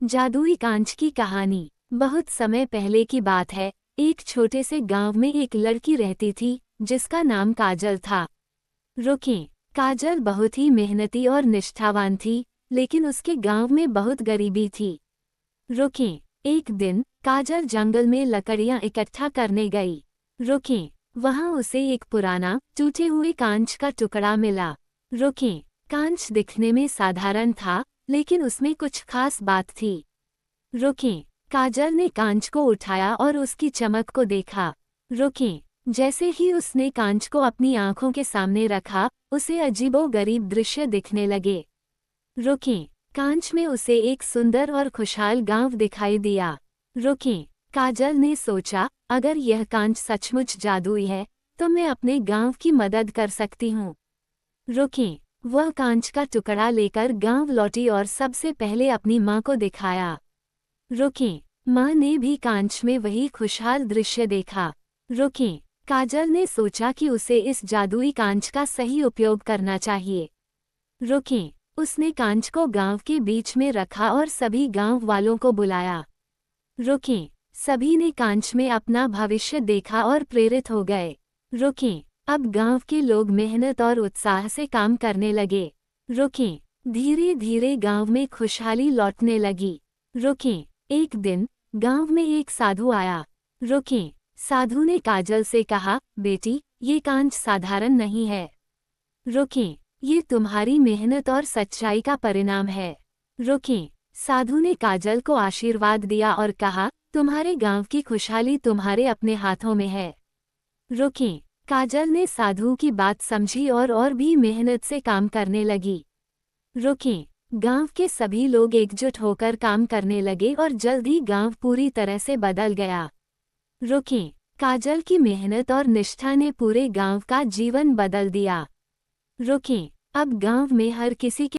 जादुई कांच की कहानी। बहुत समय पहले की बात है। एक छोटे से गांव में एक लड़की रहती थी जिसका नाम काजल था। रुकें, काजल बहुत ही मेहनती और निष्ठावान थी, लेकिन उसके गांव में बहुत गरीबी थी। रुकें, एक दिन काजल जंगल में लकड़ियां इकट्ठा करने गई। रुकें, वहां उसे एक पुराना टूटे हुए कांच का टुकड़ा मिला। रुकें, कांच दिखने में साधारण था, लेकिन उसमें कुछ खास बात थी। रुकें, काजल ने कांच को उठाया और उसकी चमक को देखा। रुकें, जैसे ही उसने कांच को अपनी आंखों के सामने रखा, उसे अजीबोगरीब दृश्य दिखने लगे। रुकें, कांच में उसे एक सुंदर और खुशहाल गांव दिखाई दिया। रुकें, काजल ने सोचा, अगर यह कांच सचमुच जादुई है, तो मैं अपने गांव की मदद कर सकती हूँ। रुकें, वह कांच का टुकड़ा लेकर गांव लौटी और सबसे पहले अपनी माँ को दिखाया। रुकें, माँ ने भी कांच में वही खुशहाल दृश्य देखा। रुकें, काजल ने सोचा कि उसे इस जादुई कांच का सही उपयोग करना चाहिए। रुकें, उसने कांच को गांव के बीच में रखा और सभी गांव वालों को बुलाया। रुकें, सभी ने कांच में अपना भविष्य देखा और प्रेरित हो गए। रुकें, अब गांव के लोग मेहनत और उत्साह से काम करने लगे। रुकें, धीरे धीरे गांव में खुशहाली लौटने लगी। रुकें, एक दिन गांव में एक साधु आया। रुकें, साधु ने काजल से कहा, बेटी, ये कांच साधारण नहीं है। रुकें, ये तुम्हारी मेहनत और सच्चाई का परिणाम है। रुकें, साधु ने काजल को आशीर्वाद दिया और कहा, तुम्हारे गांव की खुशहाली तुम्हारे अपने हाथों में है। रुकें, काजल ने साधु की बात समझी और भी मेहनत से काम करने लगी। रुकें, गांव के सभी लोग एकजुट होकर काम करने लगे और जल्द ही गांव पूरी तरह से बदल गया। रुकें, काजल की मेहनत और निष्ठा ने पूरे गांव का जीवन बदल दिया। रुकें, अब गांव में हर किसी के